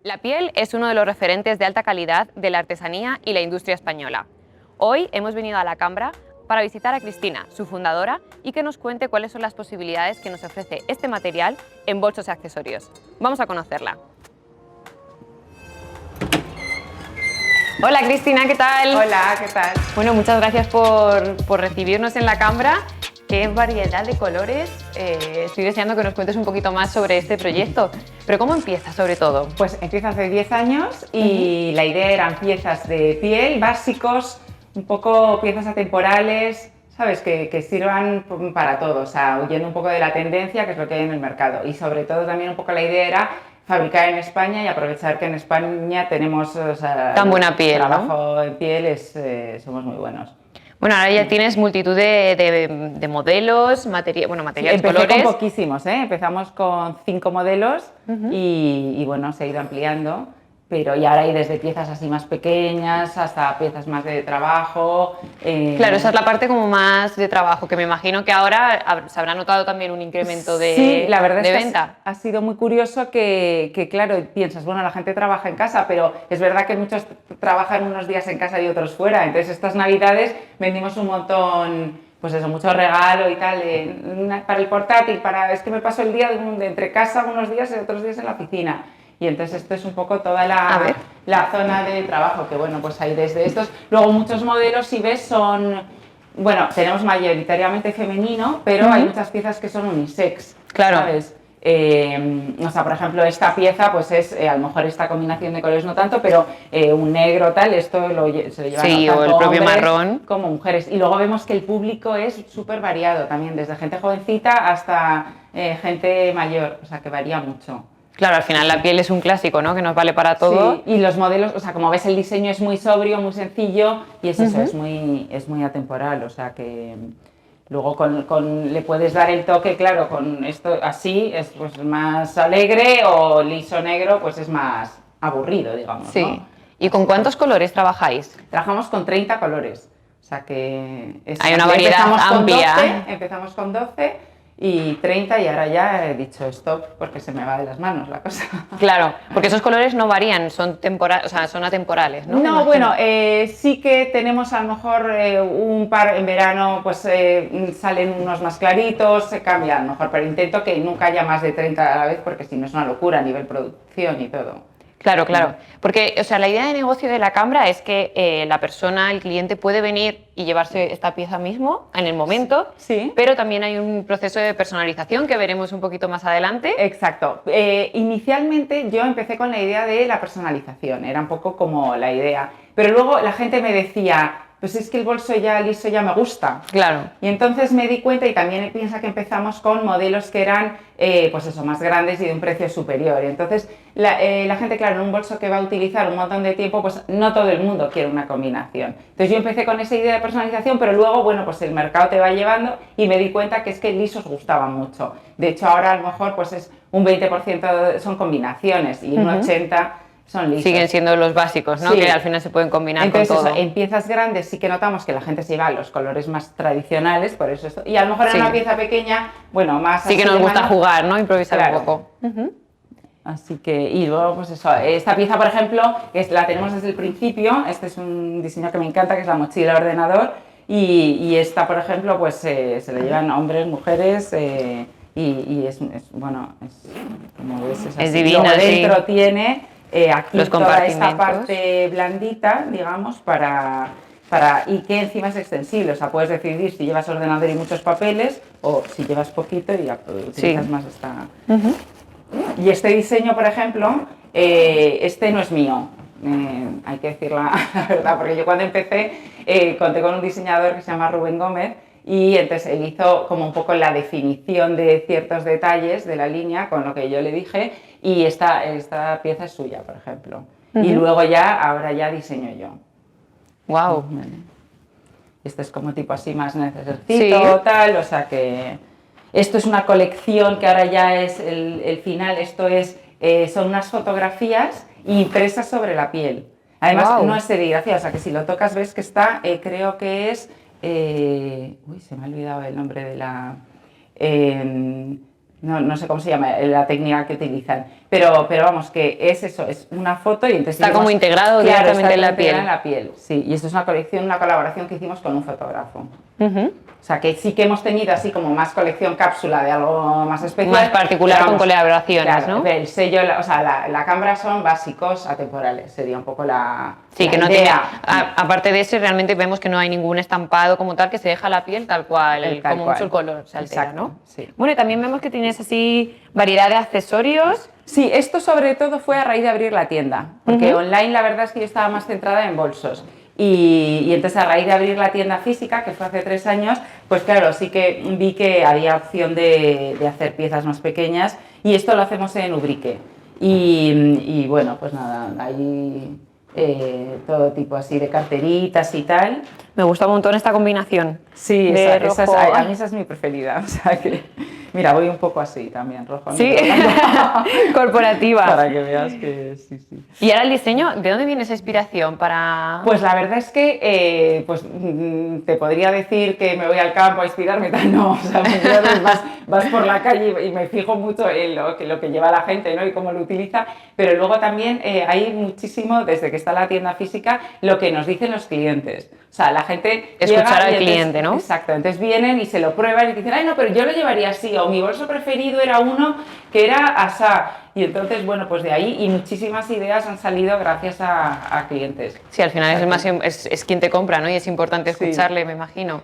La piel es uno de los referentes de alta calidad de la artesanía y la industria española. Hoy hemos venido a la Cambra para visitar a Cristina, su fundadora, y que nos cuente cuáles son las posibilidades que nos ofrece este material en bolsos y accesorios. Vamos a conocerla. Hola Cristina, ¿qué tal? Hola, ¿qué tal? Bueno, muchas gracias por recibirnos en la Cambra. Qué variedad de colores. Estoy deseando que nos cuentes un poquito más sobre este proyecto. Pero ¿cómo empieza sobre todo? Pues empieza hace 10 años y la idea eran piezas de piel básicos, un poco piezas atemporales, ¿sabes? Que sirvan para todo, o sea, huyendo un poco de la tendencia, que es lo que hay en el mercado. Y sobre todo también un poco la idea era fabricar en España y aprovechar que en España tenemos tan buena piel, trabajo ¿no? en piel, somos muy buenos. Bueno, ahora ya tienes multitud de modelos, materiales, Empecé colores. con poquísimos, ¿eh? Empezamos con 5 modelos y bueno, se ha ido ampliando, pero y ahora hay desde piezas así más pequeñas hasta piezas más de trabajo. Claro, esa es la parte como más de trabajo, que me imagino que ahora se habrá notado también un incremento Sí, la verdad de es que venta. ha sido muy curioso que, claro, piensas, bueno, la gente trabaja en casa, pero es verdad que muchos trabajan unos días en casa y otros fuera, entonces estas navidades vendimos un montón, pues eso, mucho regalo y tal, para el portátil, es que me paso el día de entre casa unos días y otros días en la oficina. Y entonces esto es un poco toda la zona de trabajo, que bueno, pues hay desde estos. Luego muchos modelos, si ves, son, bueno, tenemos mayoritariamente femenino, pero hay muchas piezas que son unisex, Claro. ¿sabes? O sea, por ejemplo, esta pieza, pues es, a lo mejor esta combinación de colores no tanto, pero un negro tal, esto se lo llevan Sí, tanto o el propio hombres marrón. como mujeres. Y luego vemos que el público es súper variado también, desde gente jovencita hasta gente mayor, o sea, que varía mucho. Claro, al final la piel es un clásico, ¿no? Que nos vale para todo. Sí, y los modelos, o sea, como ves el diseño es muy sobrio, muy sencillo y es eso, es muy atemporal, o sea que luego le puedes dar el toque, claro, con esto así es pues más alegre o liso negro pues es más aburrido, digamos, Sí. ¿no? ¿Y con cuántos colores trabajáis? Trabajamos con 30 colores, o sea que hay una variedad amplia. Empezamos con 12 y 30 y ahora ya he dicho stop porque se me va de las manos la cosa. Claro, porque esos colores no varían, son temporales, o sea, son atemporales, ¿no? No, bueno, sí que tenemos a lo mejor un par en verano, pues salen unos más claritos, se cambian a lo mejor, pero intento que nunca haya más de 30 a la vez porque si no es una locura a nivel producción y todo. Claro, claro. Porque, o sea, la idea de negocio de la Cambra es que la persona, el cliente, puede venir y llevarse esta pieza mismo en el momento, sí. Pero también hay un proceso de personalización que veremos un poquito más adelante. Exacto. Inicialmente yo empecé con la idea de la personalización, era un poco como la idea, pero luego la gente me decía, pues es que el bolso ya liso ya me gusta. Claro. Y entonces me di cuenta, y también piensa que empezamos con modelos que eran, pues eso, más grandes y de un precio superior. Y entonces la gente, claro, en un bolso que va a utilizar un montón de tiempo, pues no todo el mundo quiere una combinación. Entonces yo empecé con esa idea de personalización, pero luego, bueno, pues el mercado te va llevando y me di cuenta que es que lisos gustaban mucho. De hecho, ahora a lo mejor pues es un 20% son combinaciones y un 80% son lisos. Siguen siendo los básicos, ¿no? Sí. Que al final se pueden combinar entonces, con todo. En piezas grandes sí que notamos que la gente se lleva los colores más tradicionales, por eso esto. Y a lo mejor en una pieza pequeña, bueno, más sí que nos gusta jugar, ¿no? Improvisar un poco. Así que, y luego pues eso, esta pieza por ejemplo, la tenemos desde el principio, este es un diseño que me encanta, que es la mochila de ordenador, y esta por ejemplo pues se la llevan hombres, mujeres, y es bueno, como ves es así. Es divina, luego dentro sí. tiene aquí los toda esta parte blandita, digamos, y que encima es extensible, o sea, puedes decidir si llevas ordenador y muchos papeles o si llevas poquito y utilizas más esta. Y este diseño, por ejemplo, este no es mío, hay que decir la verdad, porque yo cuando empecé conté con un diseñador que se llama Rubén Gómez y entonces él hizo como un poco la definición de ciertos detalles de la línea con lo que yo le dije y esta pieza es suya, por ejemplo. Y luego ahora ya diseño yo. Wow. Esto es como tipo así más necesito, tal, o sea que esto es una colección que ahora ya es el final, son unas fotografías impresas sobre la piel. Además no es serigrafía, o sea que si lo tocas ves que está, creo que es, uy, se me ha olvidado el nombre de la, no sé cómo se llama, la técnica que utilizan, pero vamos, que es eso, es una foto y entonces... Está como integrado directamente en la piel. En la piel, sí, y esto es una colección, una colaboración que hicimos con un fotógrafo. Uh-huh. O sea, que sí que hemos tenido así como más colección cápsula de algo más especial. Más particular, vamos, con colaboraciones, claro, ¿no? El sello, o sea, la cámara son básicos atemporales, sería un poco la Sí, la que no idea. tiene, aparte de eso, realmente vemos que no hay ningún estampado como tal, que se deja la piel tal cual, como mucho el color se altera, exacto, ¿no? Sí. Bueno, y también vemos que tienes así variedad de accesorios. Sí, esto sobre todo fue a raíz de abrir la tienda, porque online la verdad es que yo estaba más centrada en bolsos. Y entonces a raíz de abrir la tienda física, que fue hace 3 años, pues claro, sí que vi que había opción de hacer piezas más pequeñas y esto lo hacemos en Ubrique. Y bueno, pues nada, hay todo tipo así de carteritas y tal. Me gusta un montón esta combinación. Sí, rojo. a mí esa es mi preferida, o sea que, mira, voy un poco así también, rojo. Sí, corporativa. Para que veas que sí. Y ahora el diseño, ¿de dónde viene esa inspiración para...? Pues la verdad es que te podría decir que me voy al campo a inspirarme, tal, no, o sea, vas por la calle y me fijo mucho en lo que lleva la gente, ¿no? Y cómo lo utiliza, pero luego también hay muchísimo, desde que está la tienda física, lo que nos dicen los clientes. O sea, la gente escuchar al cliente, entonces, ¿no? Exacto, entonces vienen y se lo prueban y dicen, ay, no, pero yo lo llevaría así, o mi bolso preferido era uno que era asá. Y entonces, bueno, pues de ahí y muchísimas ideas han salido gracias a clientes. Sí, al final es quien te compra, ¿no? Y es importante escucharle, me imagino.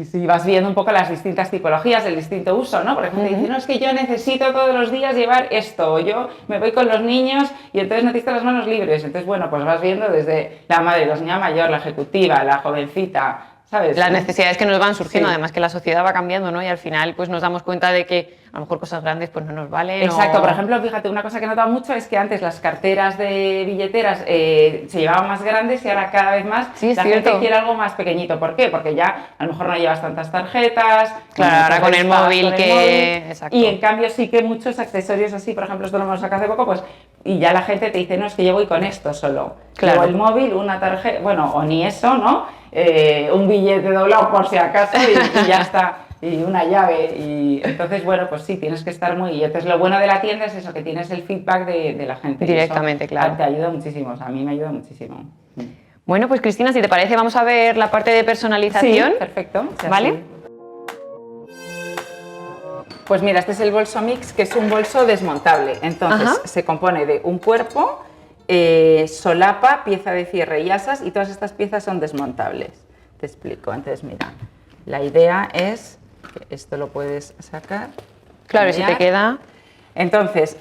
Sí, vas viendo un poco las distintas tipologías, el distinto uso, ¿no? Por ejemplo, dicen, no, es que yo necesito todos los días llevar esto, o yo me voy con los niños y entonces necesito las manos libres. Entonces, bueno, pues vas viendo desde la madre, la señora mayor, la ejecutiva, la jovencita, ¿sabes? Las necesidades que nos van surgiendo, Sí. además que la sociedad va cambiando, ¿no? Y al final pues nos damos cuenta de que a lo mejor cosas grandes pues no nos valen. Exacto, por ejemplo, fíjate, una cosa que he notado mucho es que antes las carteras de billeteras se llevaban más grandes y ahora cada vez más la gente quiere algo más pequeñito. ¿Por qué? Porque ya a lo mejor no llevas tantas tarjetas. Claro, ahora con el móvil Exacto. Y en cambio sí que muchos accesorios así, por ejemplo, esto lo hemos sacado hace poco, pues y ya la gente te dice, no, es que yo voy con esto solo. Claro. Llevo el móvil, una tarjeta, bueno, o ni eso, ¿no? Un billete doblado por si acaso y ya está. Y una llave, y entonces, bueno, pues sí, tienes que estar muy... Y entonces lo bueno de la tienda es eso, que tienes el feedback de la gente. Directamente, eso, claro. Te ayuda muchísimo, o sea, a mí me ayuda muchísimo. Bueno, pues Cristina, si te parece, vamos a ver la parte de personalización. Sí, perfecto. ¿Vale? Así. Pues mira, este es el bolso mix, que es un bolso desmontable. Entonces, se compone de un cuerpo, solapa, pieza de cierre y asas, y todas estas piezas son desmontables. Te explico. Entonces, mira, la idea es... Esto lo puedes sacar. Claro, si te queda... Entonces,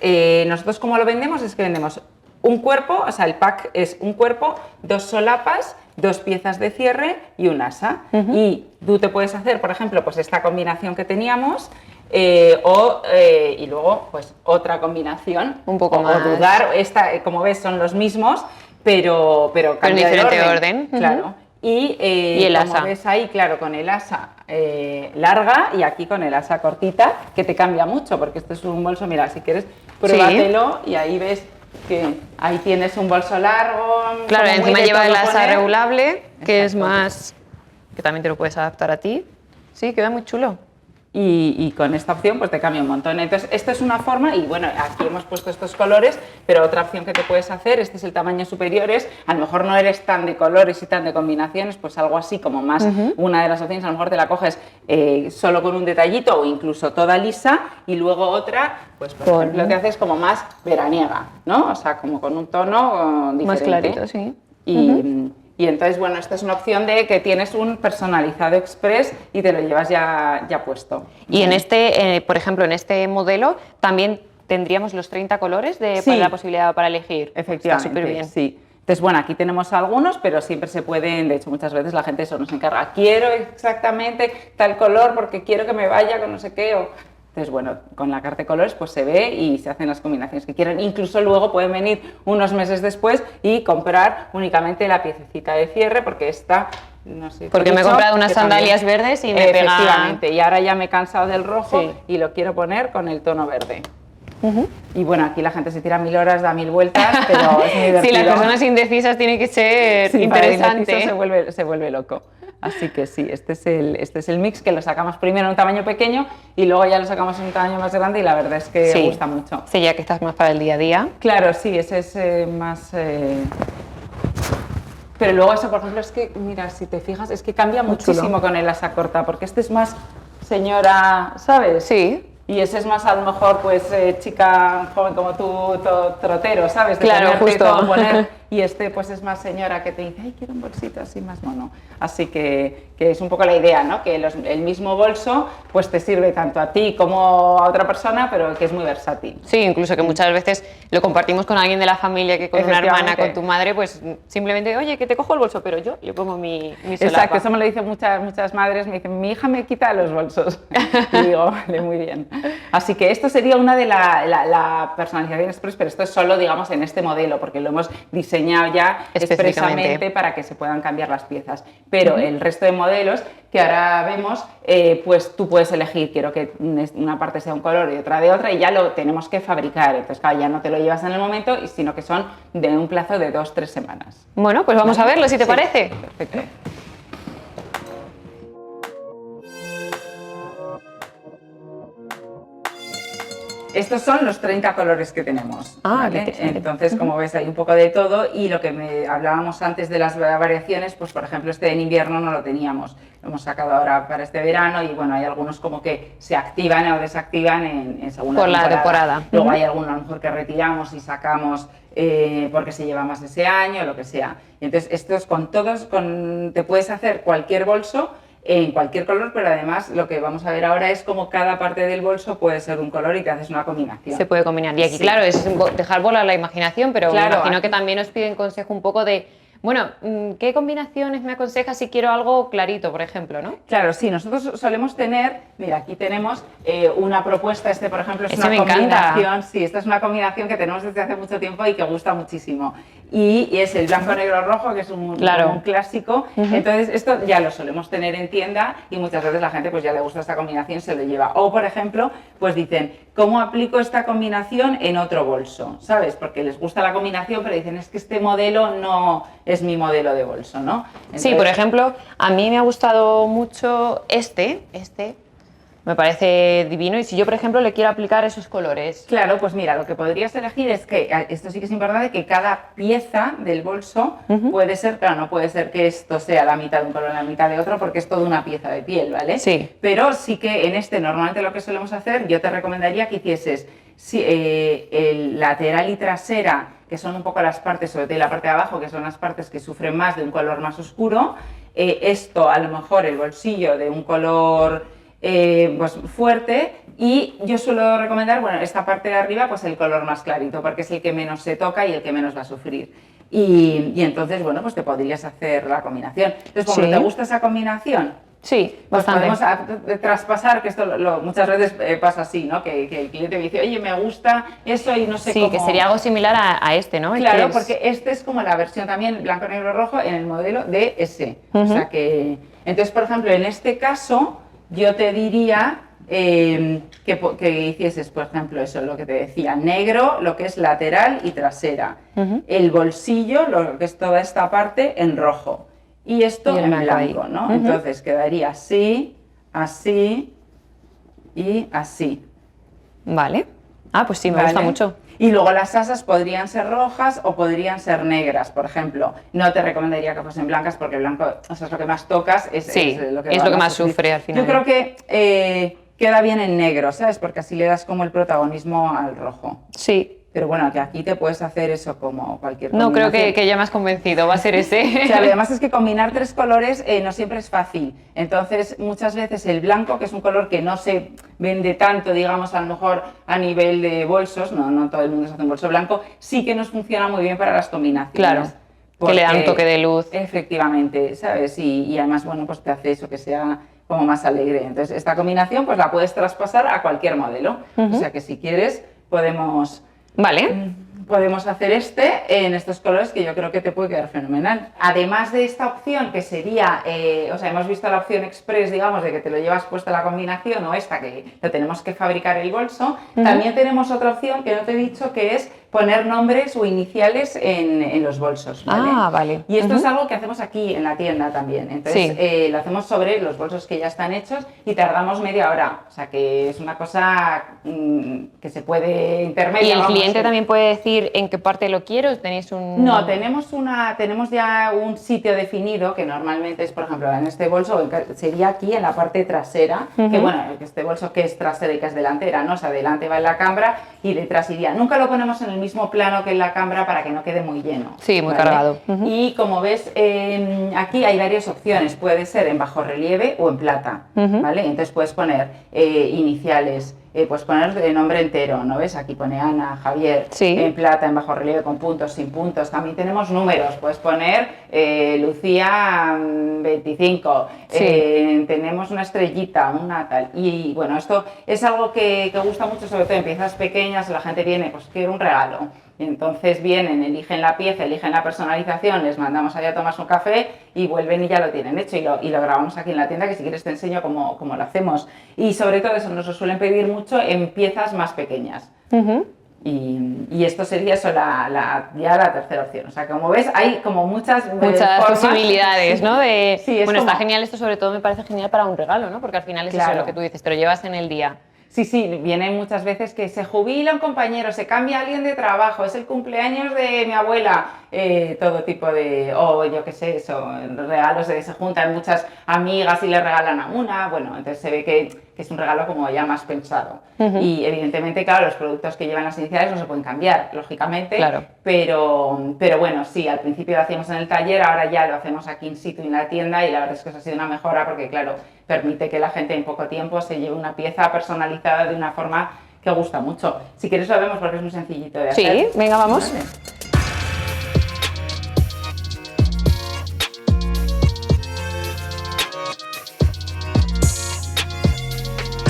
nosotros como lo vendemos es que vendemos un cuerpo, o sea, el pack es un cuerpo, 2 solapas, 2 piezas de cierre y un asa. Y tú te puedes hacer, por ejemplo, pues esta combinación que teníamos y luego pues otra combinación. Un poco más. O dudar, como ves son los mismos, pero cambia en diferente de orden. Claro. Y el como asa. ves ahí, claro, con el asa larga y aquí con el asa cortita, que te cambia mucho, porque este es un bolso, mira, si quieres, pruébatelo y ahí ves que ahí tienes un bolso largo. Claro, encima lleva el asa poner. regulable, que es Exacto. más... que también te lo puedes adaptar a ti. Sí, queda muy chulo. Y con esta opción pues te cambia un montón. Entonces, esto es una forma, y bueno, aquí hemos puesto estos colores, pero otra opción que te puedes hacer, este es el tamaño superiores, a lo mejor no eres tan de colores y tan de combinaciones, pues algo así como más, una de las opciones, a lo mejor te la coges solo con un detallito o incluso toda lisa, y luego otra, pues por ejemplo, te haces como más veraniega, ¿no? O sea, como con un tono diferente. Más clarito, sí. Y entonces, bueno, esta es una opción de que tienes un personalizado express y te lo llevas ya puesto. Y en este, por ejemplo, en este modelo también tendríamos los 30 colores para la posibilidad para elegir. Efectivamente, está súper bien. Sí. Entonces, bueno, aquí tenemos algunos, pero siempre se pueden, de hecho, muchas veces la gente eso nos encarga. Quiero exactamente tal color porque quiero que me vaya con no sé qué. Entonces, bueno, con la carta de colores pues se ve y se hacen las combinaciones que quieran. Incluso luego pueden venir unos meses después y comprar únicamente la piececita de cierre, porque esta, no sé. Porque me he comprado unas sandalias verdes y me pega... Efectivamente, y ahora ya me he cansado del rojo y lo quiero poner con el tono verde. Y bueno, aquí la gente se tira 1000 horas, da 1000 vueltas, pero es muy divertido. Sí, las personas indecisas tiene que ser interesante. Se vuelve loco. Así que sí, este es el mix que lo sacamos primero en un tamaño pequeño y luego ya lo sacamos en un tamaño más grande y la verdad es que Sí. gusta mucho. Sí, ya que estás más para el día a día. Claro, sí, ese es más... Pero luego eso, por ejemplo, es que, mira, si te fijas, es que cambia muchísimo con el asa corta, porque este es más señora, ¿sabes? Sí. Y ese es más, a lo mejor, pues, chica joven como tú, trotero, ¿sabes? De Claro, ponerte justo. todo, poner, y este, pues, es más señora que te dice, ay, quiero un bolsito así más mono. Así que es un poco la idea, ¿no? Que el mismo bolso, pues, te sirve tanto a ti como a otra persona, pero que es muy versátil. Sí, incluso que muchas veces lo compartimos con alguien de la familia, que con una hermana, con tu madre, pues simplemente, oye, que te cojo el bolso, pero yo le pongo mi solapa. Exacto, eso me lo dicen muchas madres, me dicen, mi hija me quita los bolsos. Y digo, vale, muy bien. Así que esto sería una de la personalización express, pero esto es solo, digamos, en este modelo, porque lo hemos diseñado ya expresamente para que se puedan cambiar las piezas. Pero el resto de modelos que ahora vemos, pues tú puedes elegir, quiero que una parte sea un color y otra de otra, y ya lo tenemos que fabricar. Entonces, claro, ya no te lo llevas en el momento, sino que son de un plazo de 2-3 semanas. Bueno, pues vamos a verlo, si te parece. Perfecto. Estos son los 30 colores que tenemos. ¿Vale? Entonces, como ves, hay un poco de todo y lo que hablábamos antes de las variaciones, pues por ejemplo este en invierno no lo teníamos, lo hemos sacado ahora para este verano y bueno, hay algunos como que se activan o desactivan en según la temporada. Luego hay algunos a lo mejor que retiramos y sacamos porque se lleva más ese año, lo que sea. Entonces, estos con todos, te puedes hacer cualquier bolso en cualquier color, pero además lo que vamos a ver ahora es cómo cada parte del bolso puede ser un color y te haces una combinación. Se puede combinar. Y aquí, claro, es dejar volar la imaginación, pero claro, me imagino que también os piden consejo un poco de, bueno, ¿qué combinaciones me aconsejas si quiero algo clarito, por ejemplo, no? Claro, sí, nosotros solemos tener, mira, aquí tenemos una propuesta, por ejemplo, es una combinación. Sí, esta es una combinación que tenemos desde hace mucho tiempo y que gusta muchísimo. Y es el blanco, negro, rojo, que es un clásico. Entonces, esto ya lo solemos tener en tienda y muchas veces la gente pues ya le gusta esta combinación, se lo lleva. O, por ejemplo, pues dicen, ¿cómo aplico esta combinación en otro bolso? ¿Sabes? Porque les gusta la combinación, pero dicen, es que este modelo no es mi modelo de bolso, ¿no? Entonces, sí, por ejemplo, a mí me ha gustado mucho este me parece divino y si yo, por ejemplo, le quiero aplicar esos colores. Claro, pues mira, lo que podrías elegir es que, esto sí que es importante, que cada pieza del bolso puede ser, claro, no puede ser que esto sea la mitad de un color y la mitad de otro porque es toda una pieza de piel, ¿vale? Sí. Pero sí que en normalmente lo que solemos hacer, yo te recomendaría que hicieses el lateral y trasera, que son un poco las partes, sobre todo la parte de abajo, que son las partes que sufren más de un color más oscuro, esto a lo mejor el bolsillo de un color pues fuerte y yo suelo recomendar, bueno, esta parte de arriba pues el color más clarito porque es el que menos se toca y el que menos va a sufrir y entonces, bueno, pues te podrías hacer la combinación. Entonces, como te gusta esa combinación, sí, pues bastante. podemos traspasar, que esto muchas veces pasa así, ¿no? Que el cliente me dice, oye, me gusta eso y no sé cómo... Sí, que sería algo similar a este, ¿no? Claro, porque este es como la versión también blanco, negro, rojo en el modelo de S. O sea que... Entonces, por ejemplo, en este caso, yo te diría que hicieses, por ejemplo, eso, lo que te decía, negro, lo que es lateral y trasera. El bolsillo, lo que es toda esta parte, en rojo. Y esto en blanco, ¿no? Entonces quedaría así, así y así. Vale. Ah, pues sí, me gusta mucho. Y luego las asas podrían ser rojas o podrían ser negras, por ejemplo. No te recomendaría que fuesen blancas porque el blanco, o sea, es lo que más tocas, es lo que más sufre al final. Yo creo que queda bien en negro, ¿sabes? Porque así le das como el protagonismo al rojo. Sí. Pero bueno, que aquí te puedes hacer eso como cualquier combinación. No, creo que ya me has convencido, va a ser ese. O sea, además es que combinar tres colores no siempre es fácil. Entonces, muchas veces el blanco, que es un color que no se vende tanto, digamos, a lo mejor a nivel de bolsos, no todo el mundo se hace un bolso blanco, sí que nos funciona muy bien para las combinaciones. Claro, porque, que le da un toque de luz. Efectivamente, ¿sabes? Y además, bueno, pues te hace eso que sea como más alegre. Entonces, esta combinación pues la puedes traspasar a cualquier modelo. O sea que si quieres, podemos hacer en estos colores que yo creo que te puede quedar fenomenal. Además de esta opción que sería, o sea, hemos visto la opción express, digamos, de que te lo llevas puesta la combinación o esta que lo tenemos que fabricar el bolso, también tenemos otra opción que no te he dicho que es poner nombres o iniciales en los bolsos, ¿vale? Ah, vale. Y esto es algo que hacemos aquí en la tienda también. Entonces, lo hacemos sobre los bolsos que ya están hechos y tardamos media hora. O sea, que es una cosa que se puede intermediar. ¿Y el cliente también puede decir en qué parte lo quiero? ¿Tenéis un...? No, tenemos ya un sitio definido que normalmente es, por ejemplo, en este bolso, sería aquí en la parte trasera, que bueno, este bolso que es trasera y que es delantera, ¿no? O sea, delante va en la cámara y detrás iría. Nunca lo ponemos en el mismo plano que en la cámara para que no quede muy lleno. Sí, muy cargado. Y como ves, aquí hay varias opciones. Puede ser en bajo relieve o en plata, ¿vale? Entonces puedes poner iniciales, puedes poner nombre entero, ¿no ves? Aquí pone Ana, Javier, en plata, en bajo relieve, con puntos, sin puntos. También tenemos números, puedes poner Lucía 25, tenemos una estrellita, una tal. Y bueno, esto es algo que gusta mucho, sobre todo en piezas pequeñas, la gente viene, pues quiere un regalo. Y entonces vienen, eligen la pieza, eligen la personalización, les mandamos allá a tomarse un café y vuelven y ya lo tienen hecho y lo grabamos aquí en la tienda, que si quieres te enseño cómo lo hacemos. Y sobre todo eso, nos lo suelen pedir mucho en piezas más pequeñas. Y esto sería eso, ya la tercera opción. O sea, como ves, hay como muchas posibilidades, ¿no? Bueno, está como... genial esto, sobre todo me parece genial para un regalo, ¿no? Porque al final es eso lo que tú dices, te lo llevas en el día. Sí, vienen muchas veces que se jubila un compañero, se cambia alguien de trabajo, es el cumpleaños de mi abuela, todo tipo de, o yo qué sé, eso, regalos se juntan muchas amigas y le regalan a una, bueno, entonces se ve que es un regalo como ya más pensado. Y evidentemente, claro, los productos que llevan las iniciales no se pueden cambiar, lógicamente, pero bueno, sí, al principio lo hacíamos en el taller, ahora ya lo hacemos aquí in situ en la tienda y la verdad es que eso ha sido una mejora porque, claro, permite que la gente en poco tiempo se lleve una pieza personalizada de una forma que gusta mucho. Si quieres lo vemos porque es muy sencillito de hacer. Sí, venga, vamos. Vale.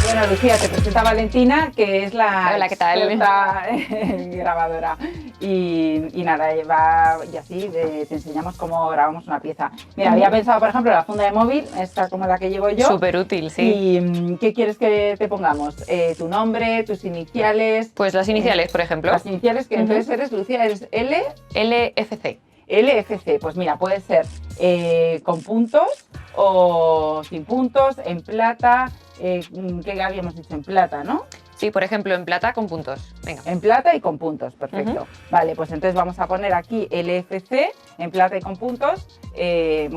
Bueno, Lucía, te presenta Valentina, que es la experta grabadora. Y nada, y así te enseñamos cómo grabamos una pieza. Mira, había pensado, por ejemplo, la funda de móvil, esta como la que llevo yo. Súper útil, sí. ¿Y qué quieres que te pongamos? ¿Tu nombre, tus iniciales? Pues las iniciales, por ejemplo. Las iniciales que entonces eres, Lucía, eres L... LFC. LFC, pues mira, puede ser con puntos o sin puntos, en plata, ¿qué habíamos dicho? En plata, ¿no? Sí, por ejemplo, en plata con puntos. Venga. En plata y con puntos, perfecto. Vale, pues entonces vamos a poner aquí LFC en plata y con puntos. Y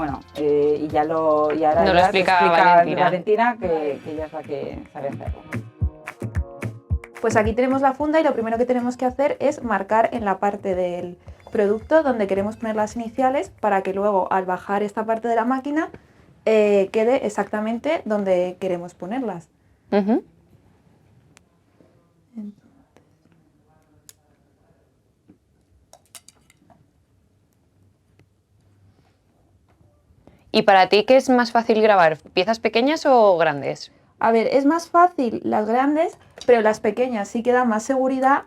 ya ahora nos lo explica Valentina, que ella es la que sabe hacerlo. Pues aquí tenemos la funda y lo primero que tenemos que hacer es marcar en la parte del producto donde queremos poner las iniciales para que luego al bajar esta parte de la máquina quede exactamente donde queremos ponerlas. ¿Y para ti qué es más fácil grabar? ¿Piezas pequeñas o grandes? A ver, es más fácil las grandes, pero las pequeñas sí que dan más seguridad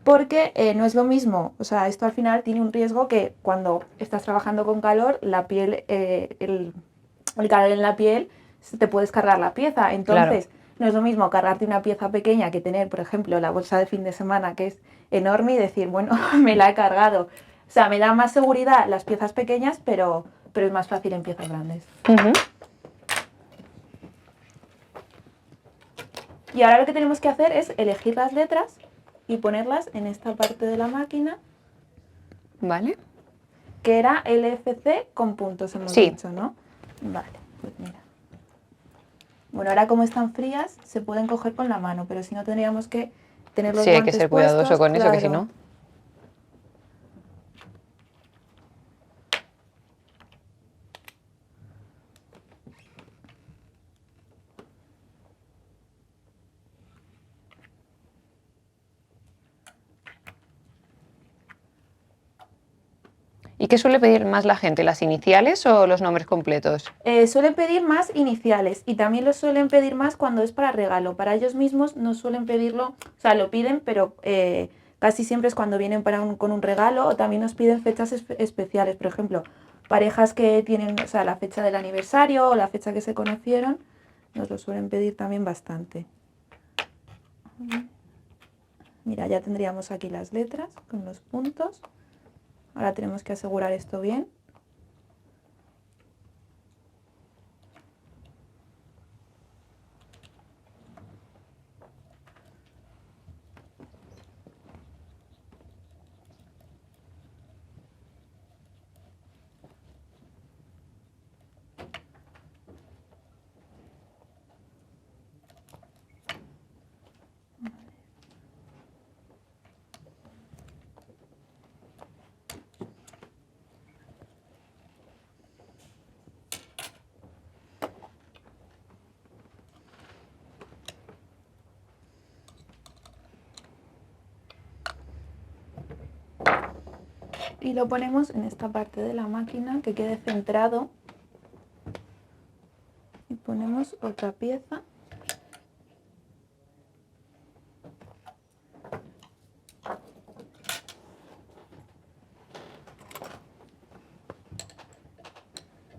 porque no es lo mismo. O sea, esto al final tiene un riesgo que cuando estás trabajando con calor, la piel, el calor en la piel, te puedes cargar la pieza. Entonces, no es lo mismo cargarte una pieza pequeña que tener, por ejemplo, la bolsa de fin de semana, que es enorme, y decir, bueno, me la he cargado. O sea, me da más seguridad las piezas pequeñas, pero es más fácil en piezas grandes. Y ahora lo que tenemos que hacer es elegir las letras y ponerlas en esta parte de la máquina. Vale. Que era LFC con puntos, hemos dicho, ¿no? Vale, pues mira. Bueno, ahora como están frías, se pueden coger con la mano, pero si no tendríamos que tener los guantes puestos. Sí, hay que ser cuidadoso con eso, que si no... ¿Y qué suele pedir más la gente, las iniciales o los nombres completos? Suelen pedir más iniciales y también lo suelen pedir más cuando es para regalo. Para ellos mismos no suelen pedirlo, o sea, lo piden, pero casi siempre es cuando vienen con un regalo, o también nos piden fechas especiales. Por ejemplo, parejas que tienen, o sea, la fecha del aniversario o la fecha que se conocieron, nos lo suelen pedir también bastante. Mira, ya tendríamos aquí las letras con los puntos. Ahora tenemos que asegurar esto bien. Y lo ponemos en esta parte de la máquina que quede centrado. Y ponemos otra pieza.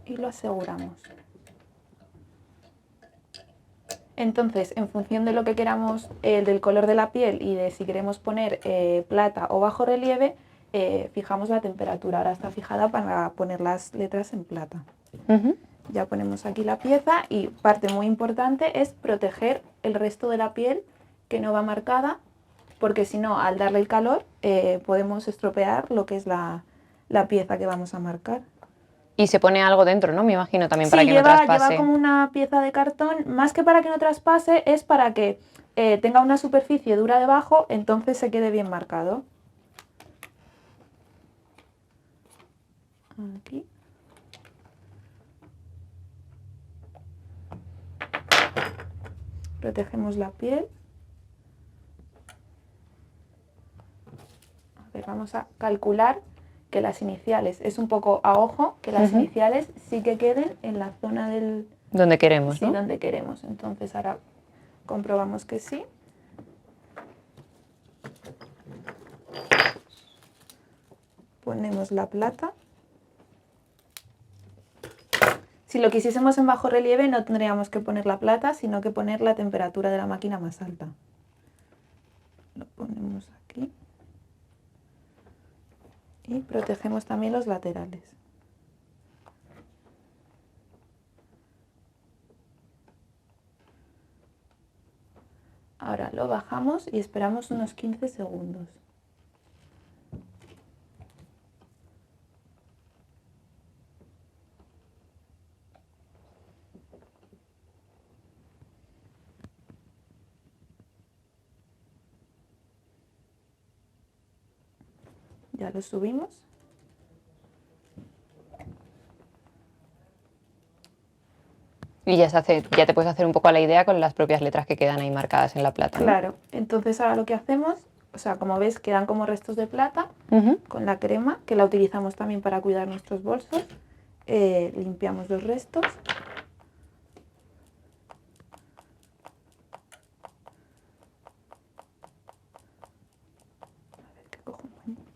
Y lo aseguramos. Entonces, en función de lo que queramos, del color de la piel y de si queremos poner plata o bajo relieve, fijamos la temperatura. Ahora está fijada para poner las letras en plata. Ya ponemos aquí la pieza y parte muy importante es proteger el resto de la piel que no va marcada, porque si no, al darle el calor, podemos estropear lo que es la pieza que vamos a marcar. Y se pone algo dentro, ¿no? Me imagino también para Sí, que no traspase. lleva como una pieza de cartón, más que para que no traspase, es para que tenga una superficie dura debajo, entonces se quede bien marcado. Aquí. Protegemos la piel. A ver, vamos a calcular que las iniciales, es un poco a ojo, que las iniciales sí que queden en la zona del... Donde queremos, sí, ¿no? donde queremos. Entonces ahora comprobamos que sí. Ponemos la plata. Si lo quisiésemos en bajo relieve no tendríamos que poner la plata, sino que poner la temperatura de la máquina más alta. Lo ponemos aquí. Y protegemos también los laterales. Ahora lo bajamos y esperamos unos 15 segundos. Ya lo subimos. Y ya te puedes hacer un poco a la idea con las propias letras que quedan ahí marcadas en la plata, ¿no? Claro, entonces ahora lo que hacemos, o sea, como ves, quedan como restos de plata con la crema, que la utilizamos también para cuidar nuestros bolsos. Limpiamos los restos. A ver, que cojo un pañuelo.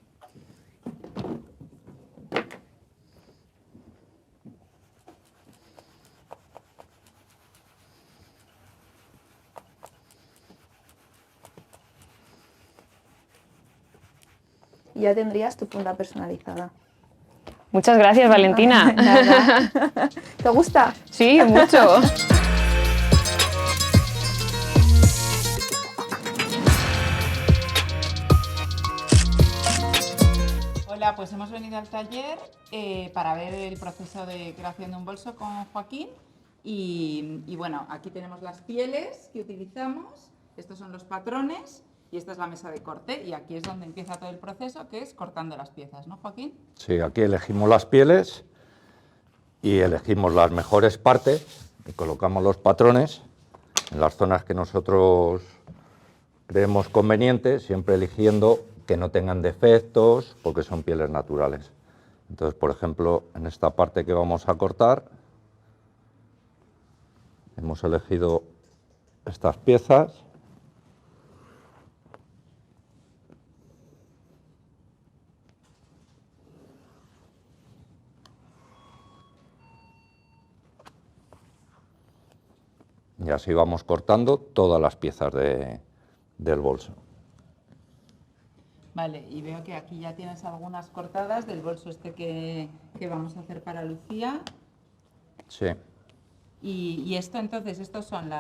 Y ya tendrías tu funda personalizada. Muchas gracias, Valentina. Nada. ¿Te gusta? Sí, mucho. Hola, pues hemos venido al taller para ver el proceso de creación de un bolso con Joaquín y bueno, aquí tenemos las pieles que utilizamos, estos son los patrones y esta es la mesa de corte y aquí es donde empieza todo el proceso, que es cortando las piezas, ¿no, Joaquín? Sí, aquí elegimos las pieles y elegimos las mejores partes y colocamos los patrones en las zonas que nosotros creemos convenientes, siempre eligiendo que no tengan defectos porque son pieles naturales. Entonces, por ejemplo, en esta parte que vamos a cortar, hemos elegido estas piezas. Y así vamos cortando todas las piezas del bolso. Vale, y veo que aquí ya tienes algunas cortadas del bolso este que vamos a hacer para Lucía. Sí. Y esto entonces, estos son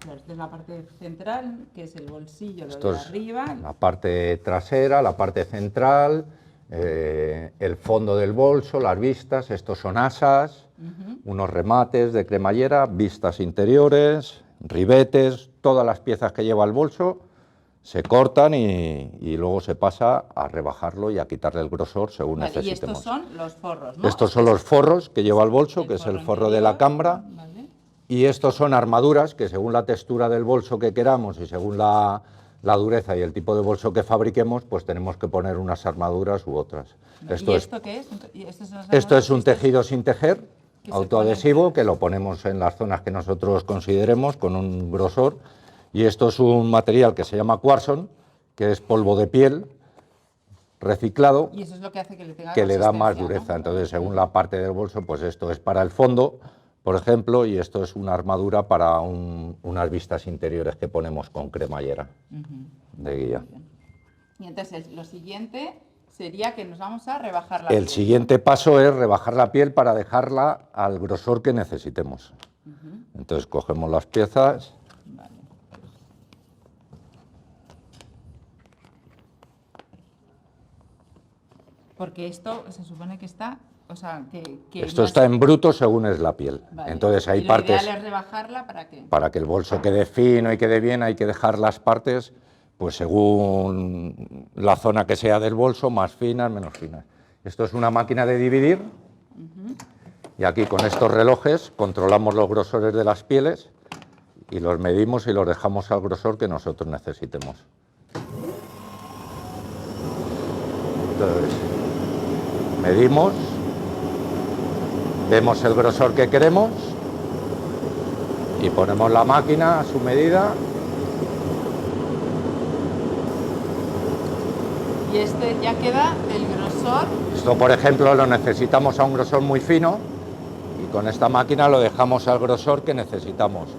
los de la parte central, que es el bolsillo, lo Esto de es arriba. la parte trasera, la parte central, el fondo del bolso, las vistas, estos son asas, unos remates de cremallera, vistas interiores, ribetes, todas las piezas que lleva el bolso se cortan y luego se pasa a rebajarlo y a quitarle el grosor según Vale, y necesitemos. estos son los forros, ¿no? Estos son los forros que lleva el bolso, El que es el forro forro de la interior, cambra. vale. Y estos son armaduras que según la textura del bolso que queramos y según la dureza y el tipo de bolso que fabriquemos, pues tenemos que poner unas armaduras u otras. ¿Y esto qué es? Esto es un tejido sin tejer, que se autoadhesivo, pone. que lo ponemos en las zonas que nosotros consideremos con un grosor. Y esto es un material que se llama Quarson, que es polvo de piel reciclado, Y eso es lo que hace que le tenga que le da más consistencia, dureza. ¿no? Entonces, según la parte del bolso, pues esto es para el fondo, por ejemplo, y esto es una armadura para unas vistas interiores que ponemos con cremallera de guía. Y entonces lo siguiente sería que nos vamos a rebajar la El piel, siguiente paso es rebajar la piel para dejarla al grosor que necesitemos. Entonces cogemos las piezas. Vale. Porque esto se supone que está, o sea, que Esto más- está en bruto según es la piel. Vale. Entonces hay y lo partes, ideal es rebajarla ¿para qué? para que el bolso quede fino y quede bien, hay que dejar las partes, pues según la zona que sea del bolso, más finas, menos finas. Esto es una máquina de dividir, y aquí con estos relojes controlamos los grosores de las pieles y los medimos y los dejamos al grosor que nosotros necesitemos. Entonces, medimos, vemos el grosor que queremos y ponemos la máquina a su medida. Y este ya queda el grosor. Esto, por ejemplo, lo necesitamos a un grosor muy fino y con esta máquina lo dejamos al grosor que necesitamos.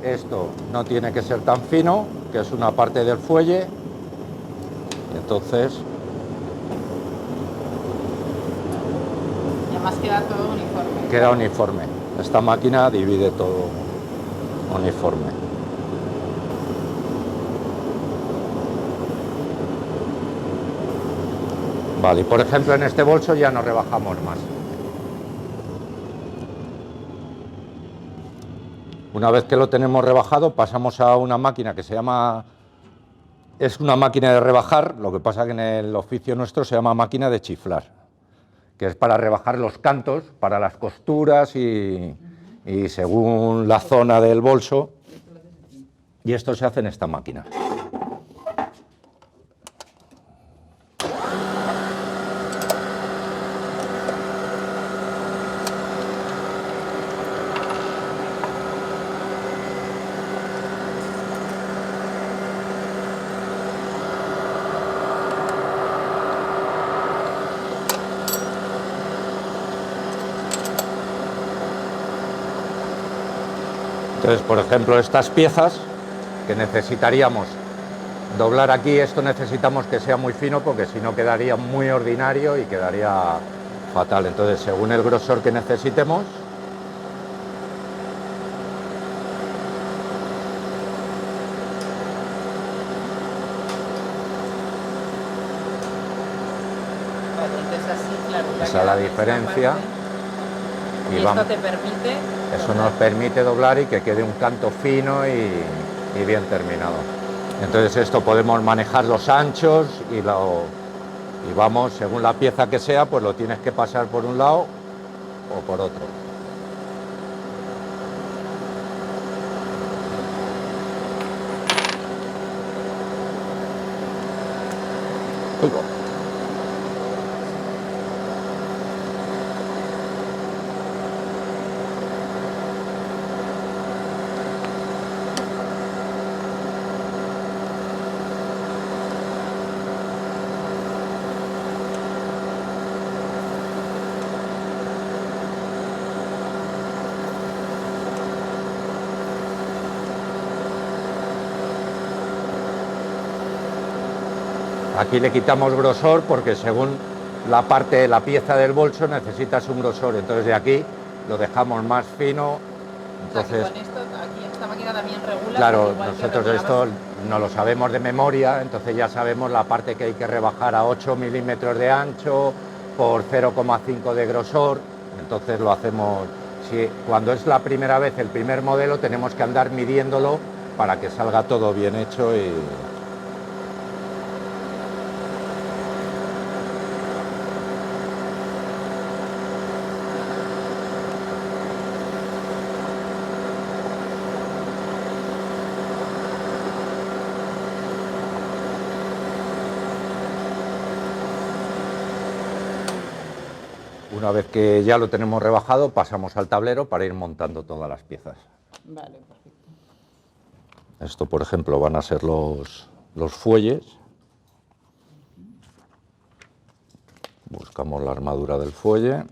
Esto no tiene que ser tan fino, que es una parte del fuelle, y entonces Y además queda todo uniforme. queda uniforme. Esta máquina divide todo uniforme. Vale, y por ejemplo en este bolso ya no rebajamos más. Una vez que lo tenemos rebajado, pasamos a una máquina que se llama... Es una máquina de rebajar, lo que pasa que en el oficio nuestro se llama máquina de chiflar, que es para rebajar los cantos, para las costuras y según la zona del bolso. Y esto se hace en esta máquina. Entonces, por ejemplo, estas piezas que necesitaríamos doblar aquí, esto necesitamos que sea muy fino porque si no quedaría muy ordinario y quedaría fatal. Entonces, según el grosor que necesitemos, Vale, entonces así, claro. ya esa es queda la esta diferencia. parte. Y Y esto vamos, te permite. eso nos permite doblar y que quede un canto fino y bien terminado. Entonces esto podemos manejar los anchos y vamos, según la pieza que sea, pues lo tienes que pasar por un lado o por otro. Uy, va. Aquí le quitamos grosor porque según la pieza del bolso necesitas un grosor, entonces de aquí lo dejamos más fino. Entonces, con esto, aquí esta máquina también regula. claro, nosotros esto no lo sabemos de memoria, entonces ya sabemos la parte que hay que rebajar a 8 milímetros de ancho por 0,5 de grosor, entonces lo hacemos. Cuando es la primera vez, el primer modelo, tenemos que andar midiéndolo para que salga todo bien hecho y... Una vez que ya lo tenemos rebajado, pasamos al tablero para ir montando todas las piezas. Vale, perfecto. Esto, por ejemplo, van a ser los fuelles. Buscamos la armadura del fuelle.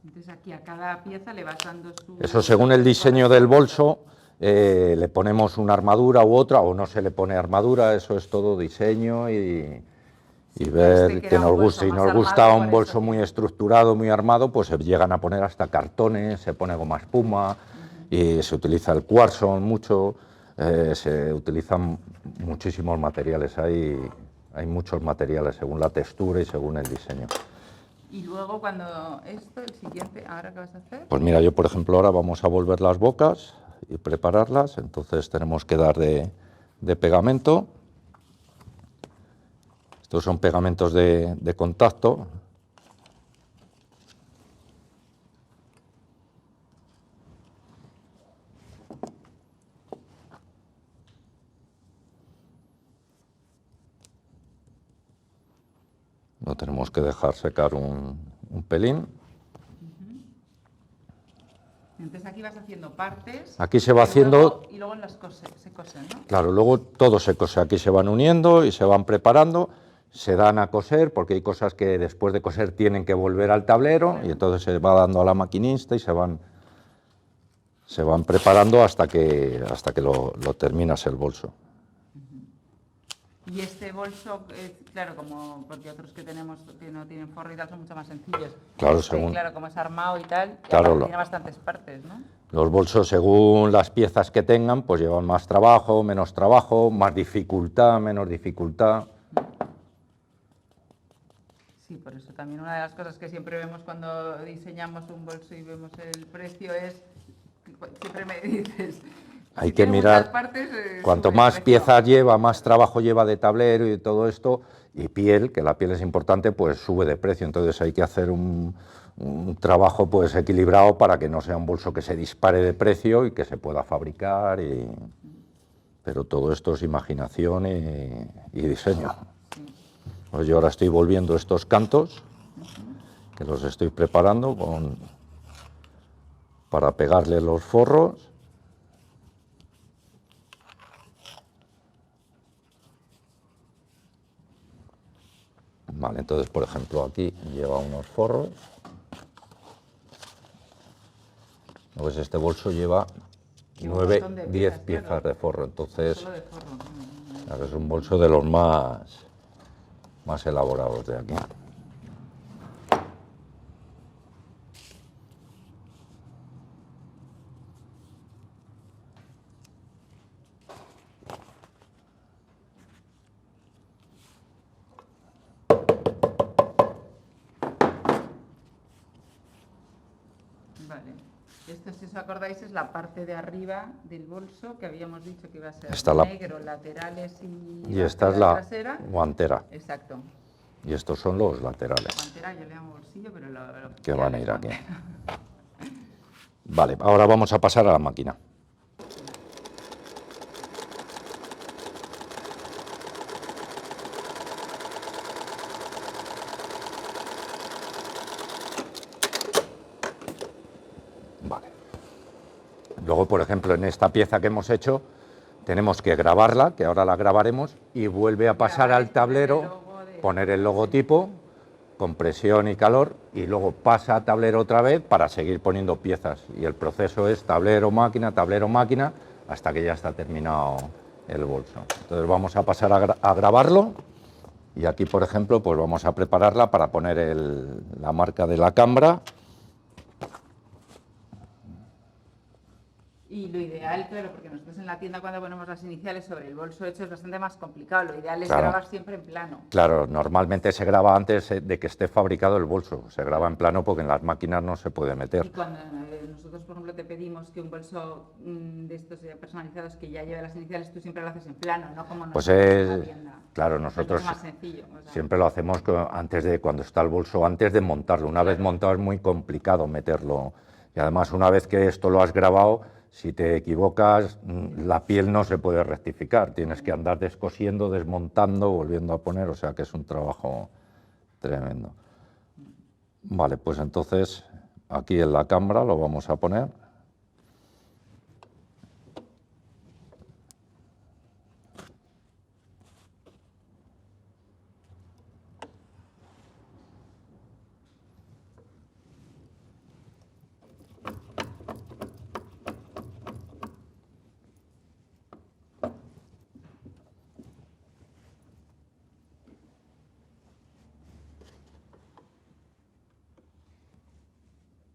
Entonces aquí a cada pieza le vas dando su... Eso según el diseño del bolso, le ponemos una armadura u otra, o no se le pone armadura, eso es todo diseño y ver que nos guste. Y nos gusta un bolso muy estructurado, muy armado, pues se llegan a poner hasta cartones, se pone goma espuma y se utiliza el Quarson mucho, se utilizan muchísimos materiales, hay muchos materiales según la textura y según el diseño. Y luego cuando esto, el siguiente, ¿ahora qué vas a hacer? Pues mira, yo por ejemplo ahora vamos a volver las bocas y prepararlas, entonces tenemos que dar de pegamento. Estos son pegamentos de contacto. Lo tenemos que dejar secar un pelín. Entonces aquí vas haciendo partes. Aquí se va haciendo... Y luego se cosen, ¿no? Claro, luego todo se cose. Aquí se van uniendo y se van preparando. Se dan a coser porque hay cosas que después de coser tienen que volver al tablero y entonces se va dando a la maquinista y se van preparando hasta que lo terminas el bolso. Y este bolso, claro, porque otros que tenemos que no tienen forro y tal son mucho más sencillos. Claro, según... Claro, como es armado y tal, Claro, tiene bastantes partes, ¿no? Los bolsos, según las piezas que tengan, pues llevan más trabajo, menos trabajo, más dificultad, menos dificultad. Sí, por eso también una de las cosas que siempre vemos cuando diseñamos un bolso y vemos el precio es, siempre me dices... Hay que mirar, cuanto más piezas lleva, más trabajo lleva de tablero y todo esto, y piel, que la piel es importante, pues sube de precio. Entonces hay que hacer un trabajo pues equilibrado para que no sea un bolso que se dispare de precio y que se pueda fabricar. Pero todo esto es imaginación y diseño. Pues yo ahora estoy volviendo estos cantos, que los estoy preparando para pegarle los forros. Vale, entonces, por ejemplo, aquí lleva unos forros. Pues este bolso lleva 9, 10 piezas de forro, entonces Solo de forro. Claro, es un bolso de los más elaborados de aquí. Vale. Esto, si os acordáis, es la parte de arriba del bolso que habíamos dicho que iba a ser negro, laterales y esta es la trasera. Guantera. Exacto. Y estos son los laterales. Guantera, yo le llamo bolsillo, pero que van a ir aquí. Vale, ahora vamos a pasar a la máquina. Vale. Luego, por ejemplo, en esta pieza que hemos hecho, tenemos que grabarla, que ahora la grabaremos, y vuelve a pasar al tablero, poner el logotipo con presión y calor, y luego pasa a tablero otra vez para seguir poniendo piezas, y el proceso es tablero, máquina, hasta que ya está terminado el bolso. Entonces vamos a pasar a grabarlo, y aquí, por ejemplo, pues vamos a prepararla para poner la marca de la Cambra. Y lo ideal, claro, porque nosotros en la tienda cuando ponemos las iniciales sobre el bolso hecho es bastante más complicado. Lo ideal es Claro. grabar siempre en plano. Claro, normalmente se graba antes de que esté fabricado el bolso, se graba en plano porque en las máquinas no se puede Y meter. cuando nosotros, por ejemplo, te pedimos que un bolso de estos personalizados que ya lleve las iniciales, tú siempre lo haces en plano, no como Pues nosotros en la tienda. claro, Es nosotros mucho más sencillo. O sea, siempre lo hacemos cuando está el bolso, antes de montarlo. Una vez montado es muy complicado meterlo. Y además, una vez que esto lo has grabado, si te equivocas, la piel no se puede rectificar. Tienes que andar descosiendo, desmontando, volviendo a poner, o sea que es un trabajo tremendo. Vale, pues entonces aquí en la Cambra lo vamos a poner.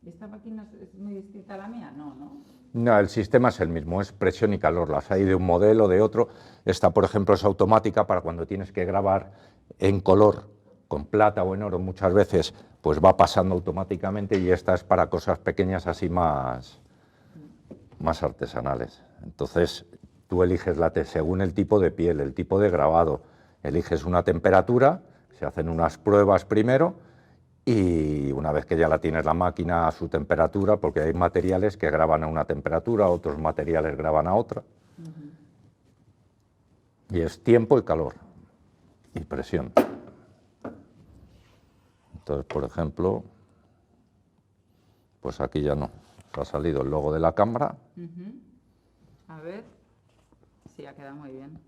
¿Y esta máquina es muy distinta a la mía? No, ¿no? No, el sistema es el mismo, es presión y calor. Las hay de un modelo, de otro. Esta, por ejemplo, es automática para cuando tienes que grabar en color, con plata o en oro, muchas veces pues va pasando automáticamente, y esta es para cosas pequeñas así más artesanales. Entonces tú eliges según el tipo de piel, el tipo de grabado, eliges una temperatura, se hacen unas pruebas primero, y una vez que ya la tienes la máquina a su temperatura, porque hay materiales que graban a una temperatura, otros materiales graban a otra, y es tiempo y calor y presión. Entonces, por ejemplo, pues aquí ya no, ha salido el logo de la Cambra. A ver, sí, ha quedado muy bien.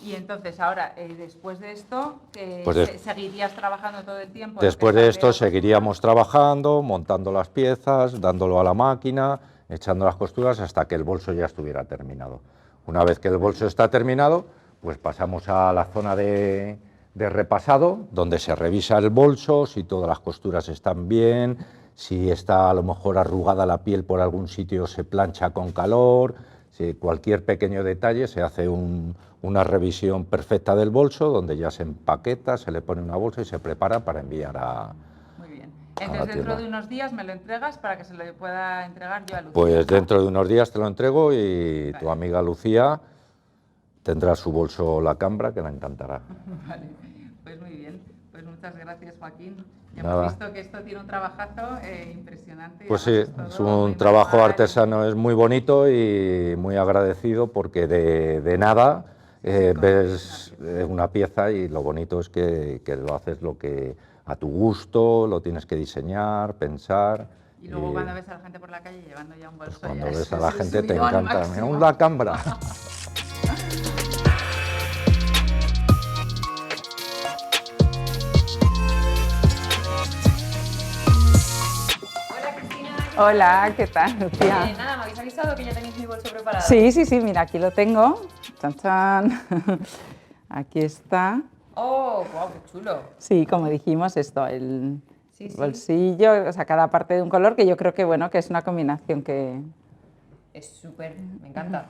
Y entonces ahora, después de esto, ¿seguirías trabajando todo el tiempo? Después de esto seguiríamos trabajando, montando las piezas, dándolo a la máquina, echando las costuras hasta que el bolso ya estuviera terminado. Una vez que el bolso está terminado, pues pasamos a la zona de repasado, donde se revisa el bolso, si todas las costuras están bien, si está a lo mejor arrugada la piel por algún sitio se plancha con calor, si cualquier pequeño detalle se hace una revisión perfecta del bolso, donde ya se empaqueta, se le pone una bolsa y se prepara para enviar a... Muy bien. Entonces, dentro de unos días me lo entregas para que se lo pueda entregar yo a Lucía. Pues dentro de unos días te lo entrego, y tu amiga Lucía tendrá su bolso La Cambra, que la encantará. Vale, pues muy bien. Pues muchas gracias, Joaquín. Nada. Hemos visto que esto tiene un trabajazo impresionante. Pues sí, es un trabajo artesano, es muy bonito y muy agradecido, porque de nada ves una pieza, y lo bonito es que lo haces a tu gusto, lo tienes que diseñar, pensar. Y luego cuando ves a la gente por la calle llevando ya un bolso, Pues cuando ya ves a la gente te subido al encanta. máximo. ¡Un La Cambra! Hola Cristina. Hola, ¿qué tal, Lucía? Nada, me habéis avisado que ya tenéis mi bolso preparado. Sí, sí, sí, mira, aquí lo tengo. Chan, chan. Aquí está. Oh, wow, qué chulo. Sí, como dijimos, esto, el Sí, sí. bolsillo, o sea, cada parte de un color, que yo creo que, bueno, que es una combinación que... Es súper, me encanta.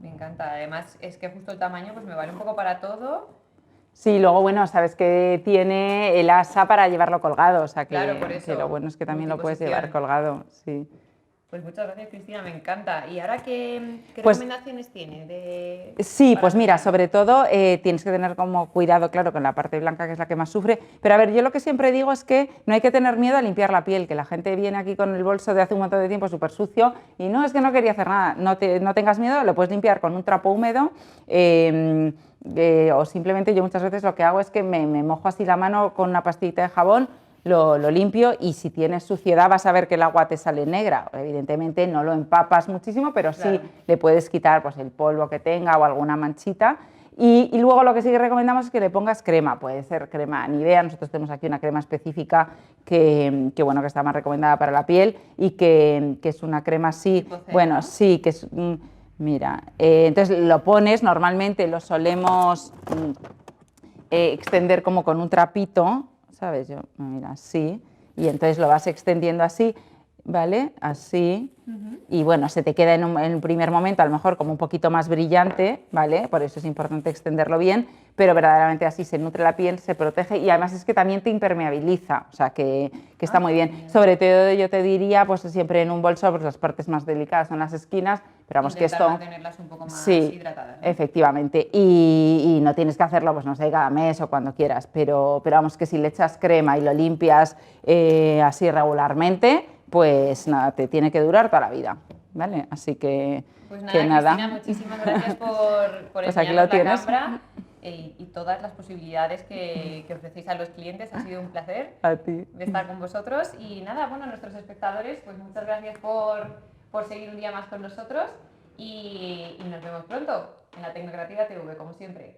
Me encanta. Además, es que justo el tamaño pues me vale un poco para todo. Sí, luego, bueno, sabes que tiene el asa para llevarlo colgado, o sea, que, Claro, por eso. que lo bueno es que también lo puedes Multiposición. llevar colgado, sí. Pues muchas gracias, Cristina, me encanta. ¿Y ahora qué Pues- recomendaciones tiene? Sí, para pues mira, empezar? sobre todo tienes que tener como cuidado, claro, con la parte blanca, que es la que más sufre, pero a ver, yo lo que siempre digo es que no hay que tener miedo a limpiar la piel, que la gente viene aquí con el bolso de hace un montón de tiempo súper sucio y no, es que no quería hacer nada, no tengas miedo, lo puedes limpiar con un trapo húmedo, o simplemente yo muchas veces lo que hago es que me mojo así la mano con una pastillita de jabón, lo limpio, y si tienes suciedad vas a ver que el agua te sale negra. Evidentemente no lo empapas muchísimo, pero sí le puedes quitar pues, el polvo que tenga o alguna manchita. Y luego lo que sí que recomendamos es que le pongas crema, puede ser crema Nivea, nosotros tenemos aquí una crema específica que está más recomendada para la piel y que es una crema así, bueno, sí, que es, mira, entonces lo pones, normalmente lo solemos extender como con un trapito, ¿sabes? Yo, mira, así, y entonces lo vas extendiendo así, ¿vale? Así. Y bueno, se te queda en un primer momento a lo mejor como un poquito más brillante, ¿vale? Por eso es importante extenderlo bien, pero verdaderamente así se nutre la piel, se protege y además es que también te impermeabiliza, o sea que está muy bien. Sobre todo yo te diría, pues siempre en un bolso, pues las partes más delicadas son las esquinas, pero vamos que esto... mantenerlas un poco más hidratadas, ¿no? Efectivamente, y no tienes que hacerlo, pues no sé, cada mes o cuando quieras, pero vamos que si le echas crema y lo limpias así regularmente, pues nada, te tiene que durar toda la vida, ¿vale? Así que, pues nada, que nada. Cristina, muchísimas gracias por Pues aquí enseñarnos lo tienes. la Cambra y todas las posibilidades que ofrecéis a los clientes. Ha sido un placer A ti. de estar con vosotros y nada, bueno, a nuestros espectadores, pues muchas gracias por seguir un día más con nosotros y nos vemos pronto en la Tecnocrativa TV, como siempre.